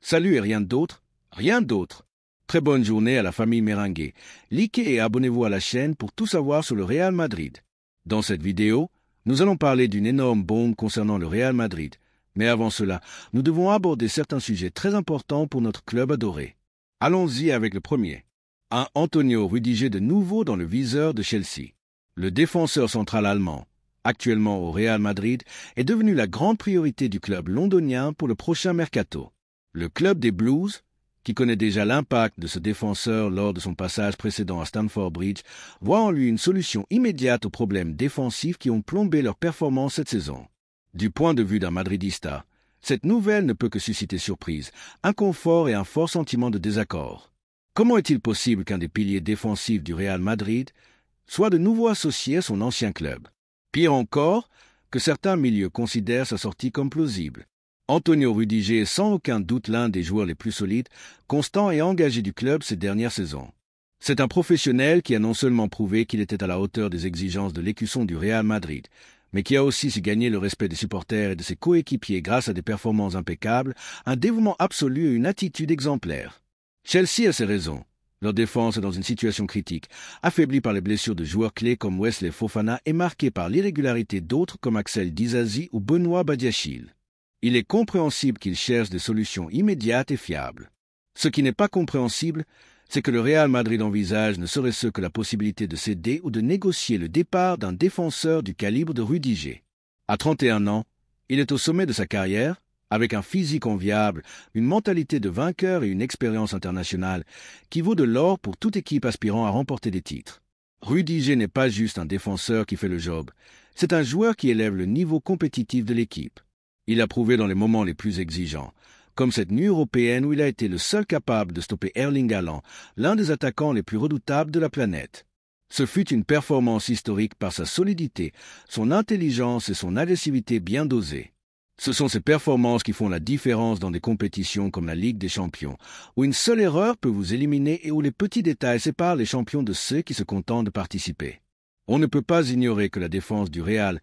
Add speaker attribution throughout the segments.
Speaker 1: Salut et rien d'autre? Rien d'autre. Très bonne journée à la famille Merengue. Likez et abonnez-vous à la chaîne pour tout savoir sur le Real Madrid. Dans cette vidéo, nous allons parler d'une énorme bombe concernant le Real Madrid. Mais avant cela, nous devons aborder certains sujets très importants pour notre club adoré. Allons-y avec le premier. Un Antonio Rudiger de nouveau dans le viseur de Chelsea. Le défenseur central allemand, actuellement au Real Madrid, est devenu la grande priorité du club londonien pour le prochain mercato. Le club des Blues, qui connaît déjà l'impact de ce défenseur lors de son passage précédent à Stamford Bridge, voit en lui une solution immédiate aux problèmes défensifs qui ont plombé leur performance cette saison. Du point de vue d'un Madridista, cette nouvelle ne peut que susciter surprise, inconfort et un fort sentiment de désaccord. Comment est-il possible qu'un des piliers défensifs du Real Madrid soit de nouveau associé à son ancien club? Pire encore, que certains milieux considèrent sa sortie comme plausible. Antonio Rudiger est sans aucun doute l'un des joueurs les plus solides, constants et engagés du club ces dernières saisons. C'est un professionnel qui a non seulement prouvé qu'il était à la hauteur des exigences de l'écusson du Real Madrid, mais qui a aussi su gagner le respect des supporters et de ses coéquipiers grâce à des performances impeccables, un dévouement absolu et une attitude exemplaire. Chelsea a ses raisons. Leur défense est dans une situation critique, affaiblie par les blessures de joueurs clés comme Wesley Fofana et marquée par l'irrégularité d'autres comme Axel Disasi ou Benoît Badiachil. Il est compréhensible qu'ils cherchent des solutions immédiates et fiables. Ce qui n'est pas compréhensible, c'est que le Real Madrid envisage ne serait-ce que la possibilité de céder ou de négocier le départ d'un défenseur du calibre de Rudiger. À 31 ans, il est au sommet de sa carrière, avec un physique enviable, une mentalité de vainqueur et une expérience internationale qui vaut de l'or pour toute équipe aspirant à remporter des titres. Rudiger n'est pas juste un défenseur qui fait le job, c'est un joueur qui élève le niveau compétitif de l'équipe. Il a prouvé dans les moments les plus exigeants, comme cette nuit européenne où il a été le seul capable de stopper Erling Haaland, l'un des attaquants les plus redoutables de la planète. Ce fut une performance historique par sa solidité, son intelligence et son agressivité bien dosée. Ce sont ces performances qui font la différence dans des compétitions comme la Ligue des Champions, où une seule erreur peut vous éliminer et où les petits détails séparent les champions de ceux qui se contentent de participer. On ne peut pas ignorer que la défense du Real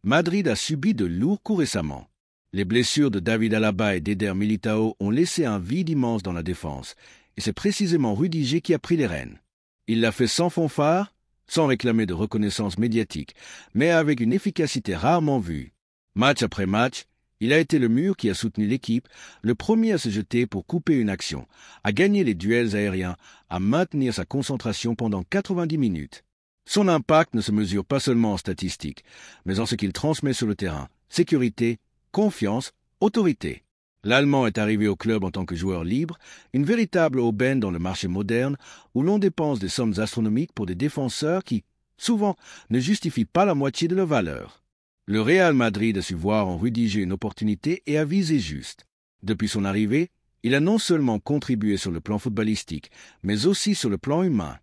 Speaker 1: Madrid a subi de lourds coups récemment. Les blessures de David Alaba et d'Eder Militao ont laissé un vide immense dans la défense, et c'est précisément Rudiger qui a pris les rênes. Il l'a fait sans fanfare, sans réclamer de reconnaissance médiatique, mais avec une efficacité rarement vue. Match après match, il a été le mur qui a soutenu l'équipe, le premier à se jeter pour couper une action, à gagner les duels aériens, à maintenir sa concentration pendant 90 minutes. Son impact ne se mesure pas seulement en statistiques, mais en ce qu'il transmet sur le terrain, sécurité, confiance, autorité. L'Allemand est arrivé au club en tant que joueur libre, une véritable aubaine dans le marché moderne où l'on dépense des sommes astronomiques pour des défenseurs qui, souvent, ne justifient pas la moitié de leur valeur. Le Real Madrid a su voir en Rudiger une opportunité et a visé juste. Depuis son arrivée, il a non seulement contribué sur le plan footballistique, mais aussi sur le plan humain.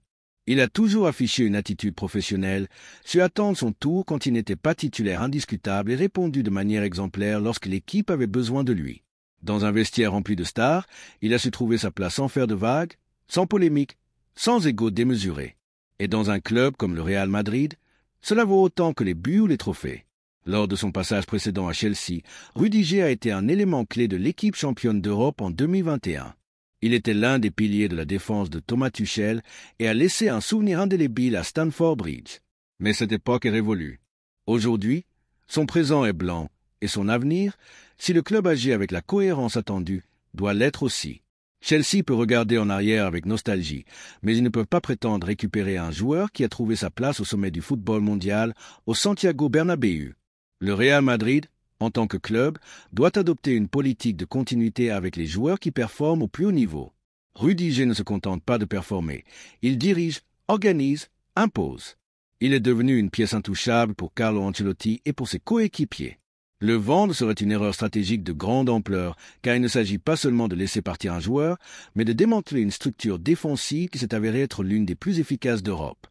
Speaker 1: Il a toujours affiché une attitude professionnelle, su attendre son tour quand il n'était pas titulaire indiscutable et répondu de manière exemplaire lorsque l'équipe avait besoin de lui. Dans un vestiaire rempli de stars, il a su trouver sa place sans faire de vagues, sans polémique, sans ego démesuré. Et dans un club comme le Real Madrid, cela vaut autant que les buts ou les trophées. Lors de son passage précédent à Chelsea, Rudiger a été un élément clé de l'équipe championne d'Europe en 2021. Il était l'un des piliers de la défense de Thomas Tuchel et a laissé un souvenir indélébile à Stamford Bridge. Mais cette époque est révolue. Aujourd'hui, son présent est blanc et son avenir, si le club agit avec la cohérence attendue, doit l'être aussi. Chelsea peut regarder en arrière avec nostalgie, mais ils ne peuvent pas prétendre récupérer un joueur qui a trouvé sa place au sommet du football mondial au Santiago Bernabéu. Le Real Madrid, en tant que club, doit adopter une politique de continuité avec les joueurs qui performent au plus haut niveau. Rudiger ne se contente pas de performer. Il dirige, organise, impose. Il est devenu une pièce intouchable pour Carlo Ancelotti et pour ses coéquipiers. Le vendre serait une erreur stratégique de grande ampleur, car il ne s'agit pas seulement de laisser partir un joueur, mais de démanteler une structure défensive qui s'est avérée être l'une des plus efficaces d'Europe.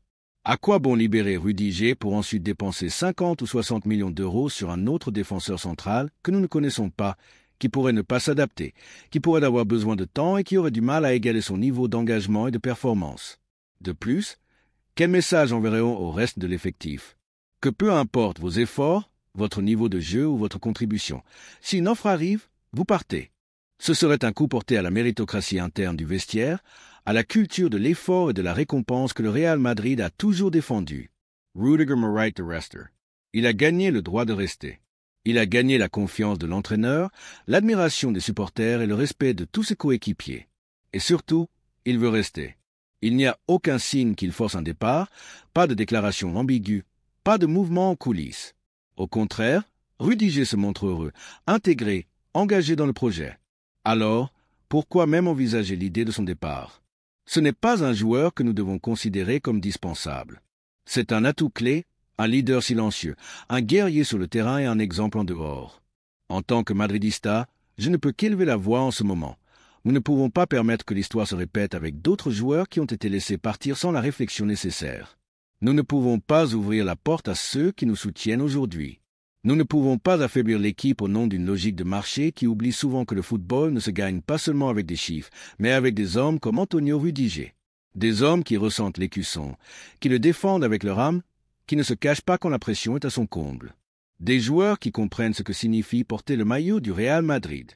Speaker 1: À quoi bon libérer Rudiger pour ensuite dépenser 50 ou 60 millions d'euros sur un autre défenseur central que nous ne connaissons pas, qui pourrait ne pas s'adapter, qui pourrait avoir besoin de temps et qui aurait du mal à égaler son niveau d'engagement et de performance? De plus, quel message enverrons au reste de l'effectif? Que peu importe vos efforts, votre niveau de jeu ou votre contribution, si une offre arrive, vous partez. Ce serait un coup porté à la méritocratie interne du vestiaire, à la culture de l'effort et de la récompense que le Real Madrid a toujours défendu. Rudiger Morait de Rester. Il a gagné le droit de rester. Il a gagné la confiance de l'entraîneur, l'admiration des supporters et le respect de tous ses coéquipiers. Et surtout, il veut rester. Il n'y a aucun signe qu'il force un départ, pas de déclaration ambiguë, pas de mouvement en coulisses. Au contraire, Rudiger se montre heureux, intégré, engagé dans le projet. Alors, pourquoi même envisager l'idée de son départ? Ce n'est pas un joueur que nous devons considérer comme dispensable. C'est un atout clé, un leader silencieux, un guerrier sur le terrain et un exemple en dehors. En tant que madridista, je ne peux qu'élever la voix en ce moment. Nous ne pouvons pas permettre que l'histoire se répète avec d'autres joueurs qui ont été laissés partir sans la réflexion nécessaire. Nous ne pouvons pas ouvrir la porte à ceux qui nous soutiennent aujourd'hui. Nous ne pouvons pas affaiblir l'équipe au nom d'une logique de marché qui oublie souvent que le football ne se gagne pas seulement avec des chiffres, mais avec des hommes comme Antonio Rudiger. Des hommes qui ressentent l'écusson, qui le défendent avec leur âme, qui ne se cachent pas quand la pression est à son comble. Des joueurs qui comprennent ce que signifie porter le maillot du Real Madrid.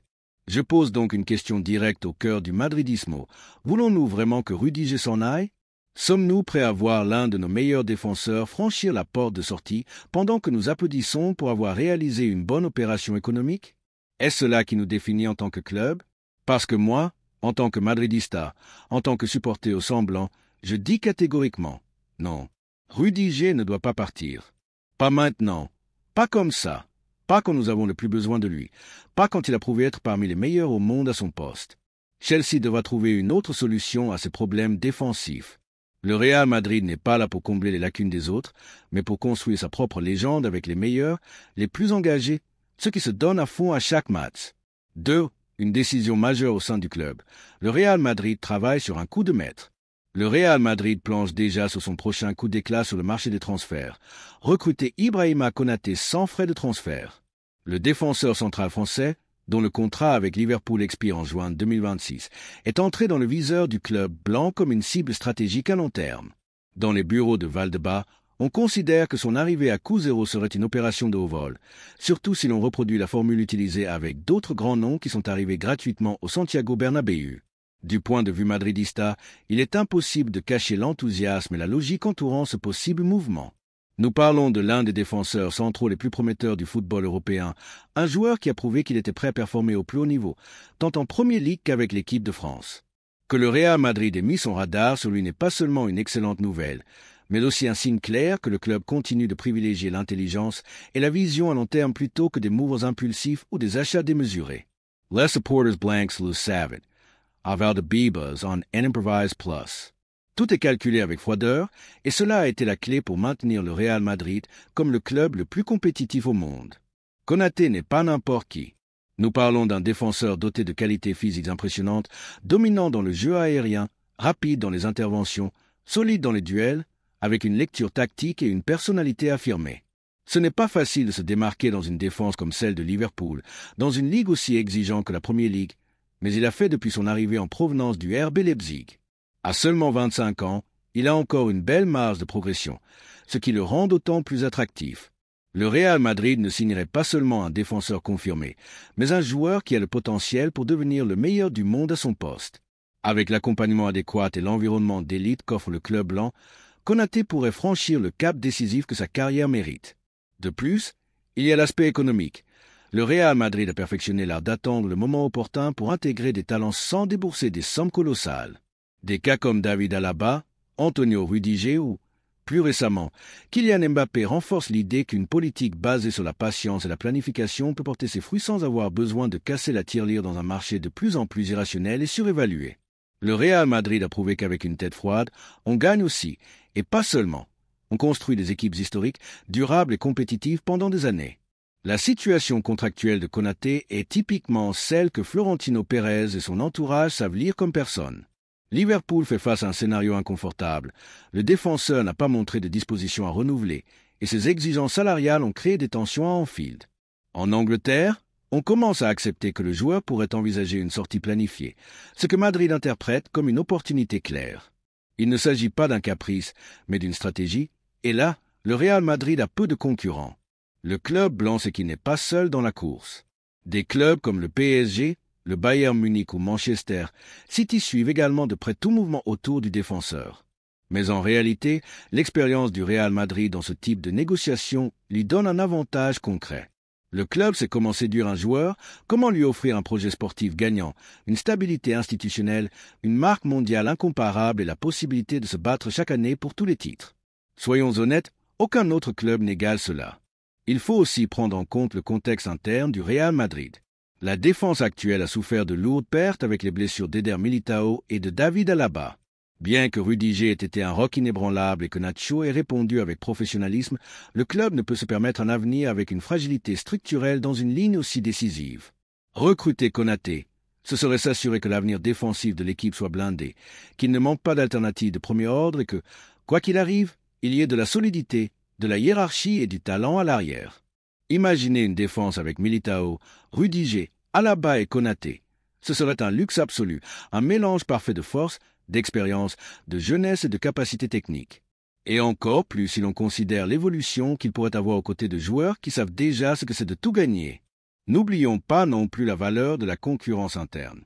Speaker 1: Je pose donc une question directe au cœur du madridismo. Voulons-nous vraiment que Rudiger s'en aille? Sommes-nous prêts à voir l'un de nos meilleurs défenseurs franchir la porte de sortie pendant que nous applaudissons pour avoir réalisé une bonne opération économique? Est-ce cela qui nous définit en tant que club? Parce que moi, en tant que madridista, en tant que supporter au sang blanc, je dis catégoriquement non. Rudiger ne doit pas partir. Pas maintenant. Pas comme ça. Pas quand nous avons le plus besoin de lui. Pas quand il a prouvé être parmi les meilleurs au monde à son poste. Chelsea devra trouver une autre solution à ses problèmes défensifs. Le Real Madrid n'est pas là pour combler les lacunes des autres, mais pour construire sa propre légende avec les meilleurs, les plus engagés, ceux qui se donnent à fond à chaque match. 2. Une décision majeure au sein du club. Le Real Madrid travaille sur un coup de maître. Le Real Madrid planche déjà sur son prochain coup d'éclat sur le marché des transferts. Recruter Ibrahima Konaté sans frais de transfert. Le défenseur central français, dont le contrat avec Liverpool expire en juin 2026, est entré dans le viseur du club blanc comme une cible stratégique à long terme. Dans les bureaux de Valdebebas, on considère que son arrivée à coût zéro serait une opération de haut vol, surtout si l'on reproduit la formule utilisée avec d'autres grands noms qui sont arrivés gratuitement au Santiago Bernabéu. Du point de vue madridista, il est impossible de cacher l'enthousiasme et la logique entourant ce possible mouvement. Nous parlons de l'un des défenseurs centraux les plus prometteurs du football européen, un joueur qui a prouvé qu'il était prêt à performer au plus haut niveau, tant en Premier League qu'avec l'équipe de France. Que le Real Madrid ait mis son radar sur lui n'est pas seulement une excellente nouvelle, mais aussi un signe clair que le club continue de privilégier l'intelligence et la vision à long terme plutôt que des mouvements impulsifs ou des achats démesurés. Les supporters blancs le savent. À Valdebebas on Improvise Plus. Tout est calculé avec froideur, et cela a été la clé pour maintenir le Real Madrid comme le club le plus compétitif au monde. Konaté n'est pas n'importe qui. Nous parlons d'un défenseur doté de qualités physiques impressionnantes, dominant dans le jeu aérien, rapide dans les interventions, solide dans les duels, avec une lecture tactique et une personnalité affirmée. Ce n'est pas facile de se démarquer dans une défense comme celle de Liverpool, dans une ligue aussi exigeante que la Premier League, mais il a fait depuis son arrivée en provenance du RB Leipzig. À seulement 25 ans, il a encore une belle marge de progression, ce qui le rend d'autant plus attractif. Le Real Madrid ne signerait pas seulement un défenseur confirmé, mais un joueur qui a le potentiel pour devenir le meilleur du monde à son poste. Avec l'accompagnement adéquat et l'environnement d'élite qu'offre le club blanc, Konaté pourrait franchir le cap décisif que sa carrière mérite. De plus, il y a l'aspect économique. Le Real Madrid a perfectionné l'art d'attendre le moment opportun pour intégrer des talents sans débourser des sommes colossales. Des cas comme David Alaba, Antonio Rudiger ou, plus récemment, Kylian Mbappé renforcent l'idée qu'une politique basée sur la patience et la planification peut porter ses fruits sans avoir besoin de casser la tirelire dans un marché de plus en plus irrationnel et surévalué. Le Real Madrid a prouvé qu'avec une tête froide, on gagne aussi, et pas seulement. On construit des équipes historiques, durables et compétitives pendant des années. La situation contractuelle de Konaté est typiquement celle que Florentino Pérez et son entourage savent lire comme personne. Liverpool fait face à un scénario inconfortable. Le défenseur n'a pas montré de disposition à renouveler, et ses exigences salariales ont créé des tensions à Anfield. En Angleterre, on commence à accepter que le joueur pourrait envisager une sortie planifiée, ce que Madrid interprète comme une opportunité claire. Il ne s'agit pas d'un caprice, mais d'une stratégie, et là, le Real Madrid a peu de concurrents. Le club blanc sait qu'il n'est pas seul dans la course. Des clubs comme le PSG, le Bayern Munich ou Manchester City suivent également de près tout mouvement autour du défenseur. Mais en réalité, l'expérience du Real Madrid dans ce type de négociation lui donne un avantage concret. Le club sait comment séduire un joueur, comment lui offrir un projet sportif gagnant, une stabilité institutionnelle, une marque mondiale incomparable et la possibilité de se battre chaque année pour tous les titres. Soyons honnêtes, aucun autre club n'égale cela. Il faut aussi prendre en compte le contexte interne du Real Madrid. La défense actuelle a souffert de lourdes pertes avec les blessures d'Eder Militao et de David Alaba. Bien que Rudiger ait été un roc inébranlable et que Nacho ait répondu avec professionnalisme, le club ne peut se permettre un avenir avec une fragilité structurelle dans une ligne aussi décisive. Recruter Konaté, ce serait s'assurer que l'avenir défensif de l'équipe soit blindé, qu'il ne manque pas d'alternatives de premier ordre et que, quoi qu'il arrive, il y ait de la solidité, de la hiérarchie et du talent à l'arrière. Imaginez une défense avec Militao, Rudiger, Alaba et Konaté. Ce serait un luxe absolu, un mélange parfait de force, d'expérience, de jeunesse et de capacité technique. Et encore plus si l'on considère l'évolution qu'il pourrait avoir aux côtés de joueurs qui savent déjà ce que c'est de tout gagner. N'oublions pas non plus la valeur de la concurrence interne.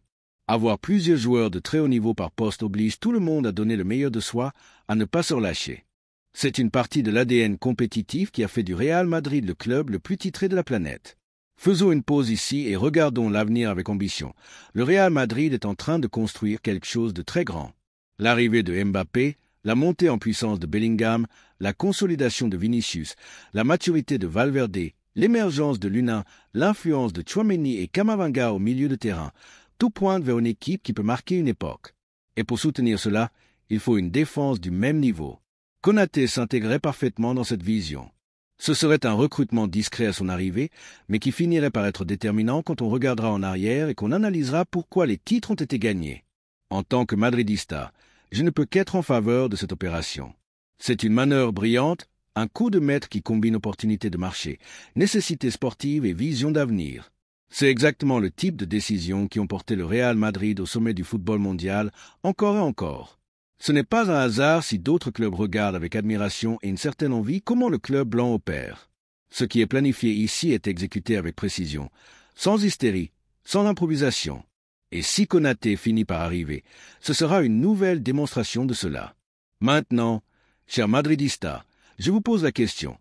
Speaker 1: Avoir plusieurs joueurs de très haut niveau par poste oblige tout le monde à donner le meilleur de soi, à ne pas se relâcher. C'est une partie de l'ADN compétitif qui a fait du Real Madrid le club le plus titré de la planète. Faisons une pause ici et regardons l'avenir avec ambition. Le Real Madrid est en train de construire quelque chose de très grand. L'arrivée de Mbappé, la montée en puissance de Bellingham, la consolidation de Vinicius, la maturité de Valverde, l'émergence de Luna, l'influence de Tchouaméni et Camavinga au milieu de terrain, tout pointe vers une équipe qui peut marquer une époque. Et pour soutenir cela, il faut une défense du même niveau. Konaté s'intégrait parfaitement dans cette vision. Ce serait un recrutement discret à son arrivée, mais qui finirait par être déterminant quand on regardera en arrière et qu'on analysera pourquoi les titres ont été gagnés. En tant que madridista, je ne peux qu'être en faveur de cette opération. C'est une manœuvre brillante, un coup de maître qui combine opportunité de marché, nécessité sportive et vision d'avenir. C'est exactement le type de décisions qui ont porté le Real Madrid au sommet du football mondial encore et encore. Ce n'est pas un hasard si d'autres clubs regardent avec admiration et une certaine envie comment le club blanc opère. Ce qui est planifié ici est exécuté avec précision, sans hystérie, sans improvisation. Et si Konaté finit par arriver, ce sera une nouvelle démonstration de cela. Maintenant, chers madridistas, je vous pose la question.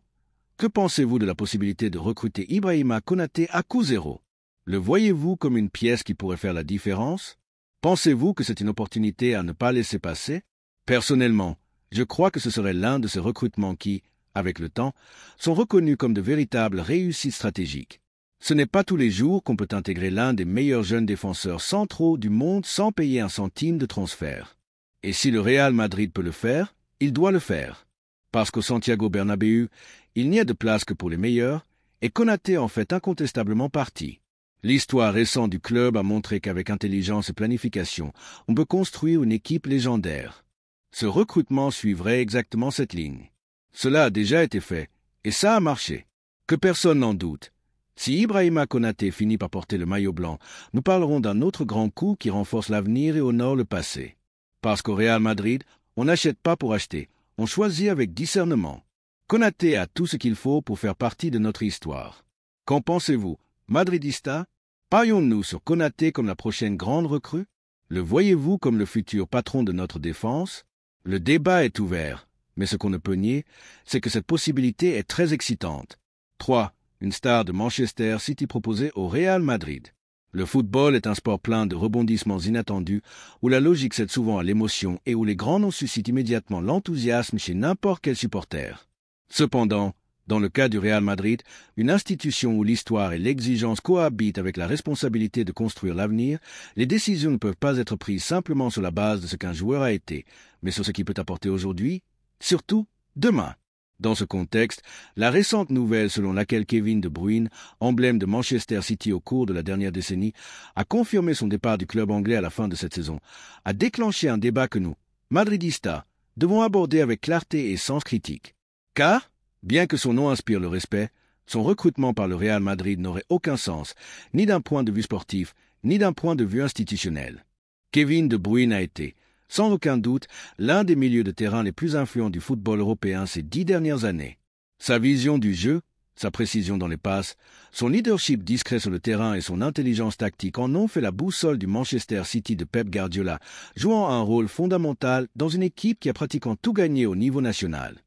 Speaker 1: Que pensez-vous de la possibilité de recruter Ibrahima Konaté à coût zéro? Le voyez-vous comme une pièce qui pourrait faire la différence? Pensez-vous que c'est une opportunité à ne pas laisser passer? Personnellement, je crois que ce serait l'un de ces recrutements qui, avec le temps, sont reconnus comme de véritables réussites stratégiques. Ce n'est pas tous les jours qu'on peut intégrer l'un des meilleurs jeunes défenseurs centraux du monde sans payer un centime de transfert. Et si le Real Madrid peut le faire, il doit le faire. Parce qu'au Santiago Bernabéu, il n'y a de place que pour les meilleurs, et Konaté en fait incontestablement partie. L'histoire récente du club a montré qu'avec intelligence et planification, on peut construire une équipe légendaire. Ce recrutement suivrait exactement cette ligne. Cela a déjà été fait, et ça a marché. Que personne n'en doute. Si Ibrahima Konaté finit par porter le maillot blanc, nous parlerons d'un autre grand coup qui renforce l'avenir et honore le passé. Parce qu'au Real Madrid, on n'achète pas pour acheter, on choisit avec discernement. Konaté a tout ce qu'il faut pour faire partie de notre histoire. Qu'en pensez-vous, madridista? Parions-nous sur Konaté comme la prochaine grande recrue? Le voyez-vous comme le futur patron de notre défense? Le débat est ouvert, mais ce qu'on ne peut nier, c'est que cette possibilité est très excitante. 3. Une star de Manchester City proposée au Real Madrid. Le football est un sport plein de rebondissements inattendus, où la logique cède souvent à l'émotion et où les grands noms suscitent immédiatement l'enthousiasme chez n'importe quel supporter. Cependant, dans le cas du Real Madrid, une institution où l'histoire et l'exigence cohabitent avec la responsabilité de construire l'avenir, les décisions ne peuvent pas être prises simplement sur la base de ce qu'un joueur a été, mais sur ce qu'il peut apporter aujourd'hui, surtout demain. Dans ce contexte, la récente nouvelle selon laquelle Kevin De Bruyne, emblème de Manchester City au cours de la dernière décennie, a confirmé son départ du club anglais à la fin de cette saison, a déclenché un débat que nous, madridistas, devons aborder avec clarté et sens critique. Car, bien que son nom inspire le respect, son recrutement par le Real Madrid n'aurait aucun sens, ni d'un point de vue sportif, ni d'un point de vue institutionnel. Kevin De Bruyne a été, sans aucun doute, l'un des milieux de terrain les plus influents du football européen ces 10 dernières années. Sa vision du jeu, Sa précision dans les passes, son leadership discret sur le terrain et son intelligence tactique en ont fait la boussole du Manchester City de Pep Guardiola, jouant un rôle fondamental dans une équipe qui a pratiquement tout gagné au niveau national.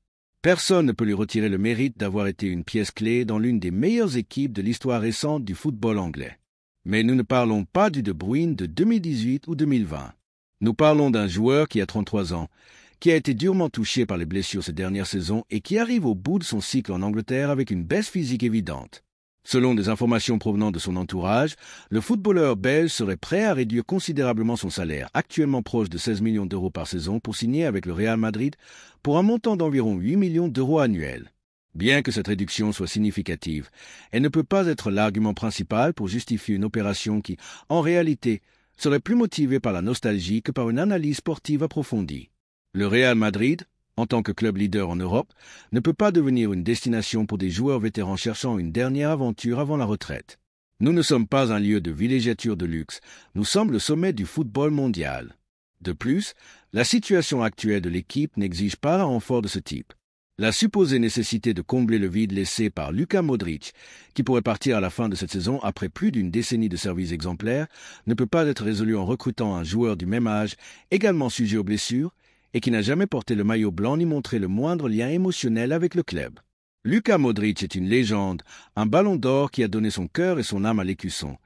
Speaker 1: Personne ne peut lui retirer le mérite d'avoir été une pièce clé dans l'une des meilleures équipes de l'histoire récente du football anglais. Mais nous ne parlons pas du De Bruyne de 2018 ou 2020. Nous parlons d'un joueur qui a 33 ans, qui a été durement touché par les blessures ces dernières saisons et qui arrive au bout de son cycle en Angleterre avec une baisse physique évidente. Selon des informations provenant de son entourage, le footballeur belge serait prêt à réduire considérablement son salaire, actuellement proche de 16 millions d'euros par saison, pour signer avec le Real Madrid pour un montant d'environ 8 millions d'euros annuels. Bien que cette réduction soit significative, elle ne peut pas être l'argument principal pour justifier une opération qui, en réalité, serait plus motivée par la nostalgie que par une analyse sportive approfondie. Le Real Madrid, en tant que club leader en Europe, ne peut pas devenir une destination pour des joueurs vétérans cherchant une dernière aventure avant la retraite. Nous ne sommes pas un lieu de villégiature de luxe, nous sommes le sommet du football mondial. De plus, la situation actuelle de l'équipe n'exige pas un renfort de ce type. La supposée nécessité de combler le vide laissé par Luka Modric, qui pourrait partir à la fin de cette saison après plus d'une décennie de service exemplaire, ne peut pas être résolue en recrutant un joueur du même âge, également sujet aux blessures, et qui n'a jamais porté le maillot blanc ni montré le moindre lien émotionnel avec le club. Luka Modric est une légende, un ballon d'or qui a donné son cœur et son âme à l'écusson,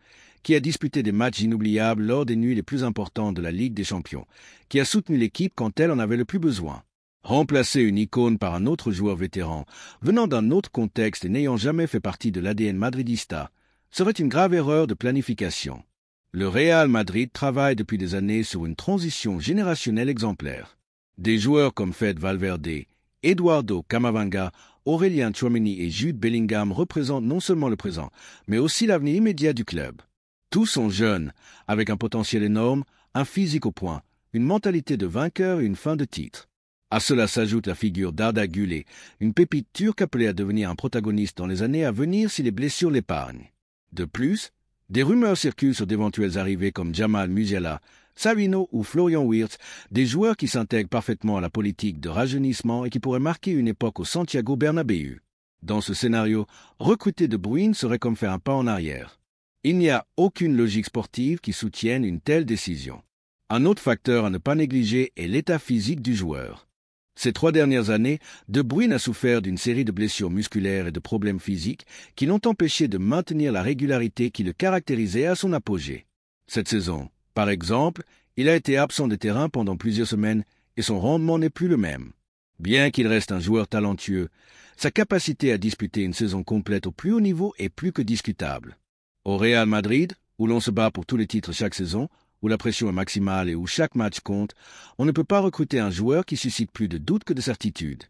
Speaker 1: qui a disputé des matchs inoubliables lors des nuits les plus importantes de la Ligue des Champions, qui a soutenu l'équipe quand elle en avait le plus besoin. Remplacer une icône par un autre joueur vétéran, venant d'un autre contexte et n'ayant jamais fait partie de l'ADN madridista, serait une grave erreur de planification. Le Real Madrid travaille depuis des années sur une transition générationnelle exemplaire. Des joueurs comme Fede Valverde, Eduardo Camavinga, Aurélien Tchouaméni et Jude Bellingham représentent non seulement le présent, mais aussi l'avenir immédiat du club. Tous sont jeunes, avec un potentiel énorme, un physique au point, une mentalité de vainqueur et une fin de titre. À cela s'ajoute la figure d'Arda Güler, une pépite turque appelée à devenir un protagoniste dans les années à venir si les blessures l'épargnent. De plus, des rumeurs circulent sur d'éventuelles arrivées comme Jamal Musiala, Savino ou Florian Wirtz, des joueurs qui s'intègrent parfaitement à la politique de rajeunissement et qui pourraient marquer une époque au Santiago Bernabéu. Dans ce scénario, recruter De Bruyne serait comme faire un pas en arrière. Il n'y a aucune logique sportive qui soutienne une telle décision. Un autre facteur à ne pas négliger est l'état physique du joueur. Ces 3 dernières années, De Bruyne a souffert d'une série de blessures musculaires et de problèmes physiques qui l'ont empêché de maintenir la régularité qui le caractérisait à son apogée. Cette saison, par exemple, il a été absent des terrains pendant plusieurs semaines et son rendement n'est plus le même. Bien qu'il reste un joueur talentueux, sa capacité à disputer une saison complète au plus haut niveau est plus que discutable. Au Real Madrid, où l'on se bat pour tous les titres chaque saison, où la pression est maximale et où chaque match compte, on ne peut pas recruter un joueur qui suscite plus de doutes que de certitudes.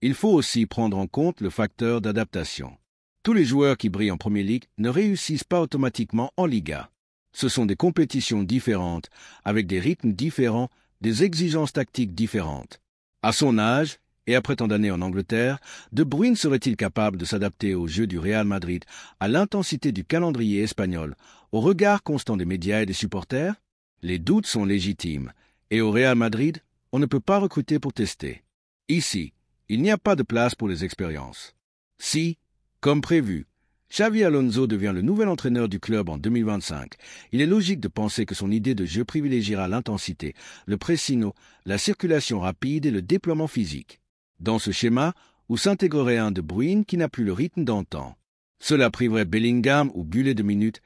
Speaker 1: Il faut aussi prendre en compte le facteur d'adaptation. Tous les joueurs qui brillent en Premier League ne réussissent pas automatiquement en Liga. Ce sont des compétitions différentes, avec des rythmes différents, des exigences tactiques différentes. À son âge, et après tant d'années en Angleterre, De Bruyne serait-il capable de s'adapter au jeu du Real Madrid, à l'intensité du calendrier espagnol, au regard constant des médias et des supporters? Les doutes sont légitimes, et au Real Madrid, on ne peut pas recruter pour tester. Ici, il n'y a pas de place pour les expériences. Si, comme prévu, Xavi Alonso devient le nouvel entraîneur du club en 2025. Il est logique de penser que son idée de jeu privilégiera l'intensité, le pressing, la circulation rapide et le déploiement physique. Dans ce schéma, où s'intégrerait un De Bruyne qui n'a plus le rythme d'antan. Cela priverait Bellingham ou Güler de minutes,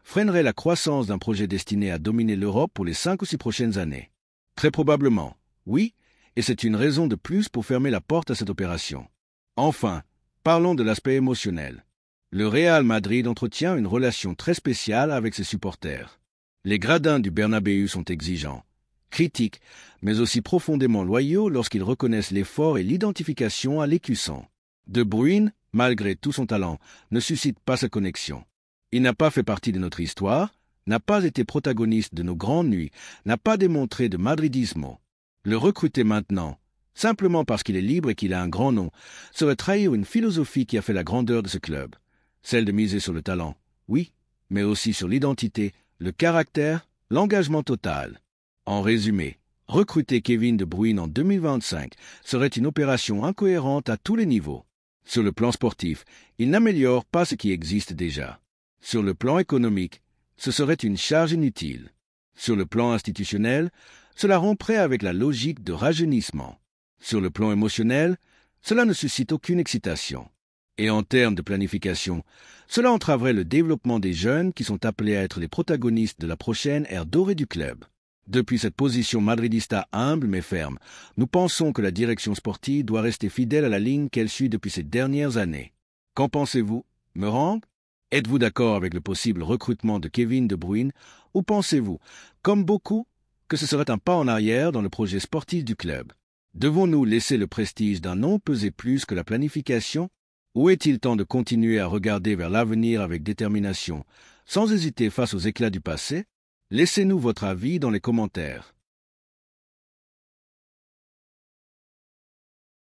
Speaker 1: freinerait la croissance d'un projet destiné à dominer l'Europe pour les 5 ou 6 prochaines années. Très probablement, oui, et c'est une raison de plus pour fermer la porte à cette opération. Enfin, parlons de l'aspect émotionnel. Le Real Madrid entretient une relation très spéciale avec ses supporters. Les gradins du Bernabéu sont exigeants, critiques, mais aussi profondément loyaux lorsqu'ils reconnaissent l'effort et l'identification à l'écusson. De Bruyne, malgré tout son talent, ne suscite pas sa connexion. Il n'a pas fait partie de notre histoire, n'a pas été protagoniste de nos grandes nuits, n'a pas démontré de madridismo. Le recruter maintenant, simplement parce qu'il est libre et qu'il a un grand nom, serait trahir une philosophie qui a fait la grandeur de ce club. Celle de miser sur le talent, oui, mais aussi sur l'identité, le caractère, l'engagement total. En résumé, recruter Kevin De Bruyne en 2025 serait une opération incohérente à tous les niveaux. Sur le plan sportif, il n'améliore pas ce qui existe déjà. Sur le plan économique, ce serait une charge inutile. Sur le plan institutionnel, cela romprait avec la logique de rajeunissement. Sur le plan émotionnel, cela ne suscite aucune excitation. Et en termes de planification, cela entraverait le développement des jeunes qui sont appelés à être les protagonistes de la prochaine ère dorée du club. Depuis cette position madridista humble mais ferme, nous pensons que la direction sportive doit rester fidèle à la ligne qu'elle suit depuis ces dernières années. Qu'en pensez-vous, Meurang? Êtes-vous d'accord avec le possible recrutement de Kevin De Bruyne ou pensez-vous, comme beaucoup, que ce serait un pas en arrière dans le projet sportif du club? Devons-nous laisser le prestige d'un nom peser plus que la planification? Ou est-il temps de continuer à regarder vers l'avenir avec détermination, sans hésiter face aux éclats du passé? Laissez-nous votre avis dans les commentaires.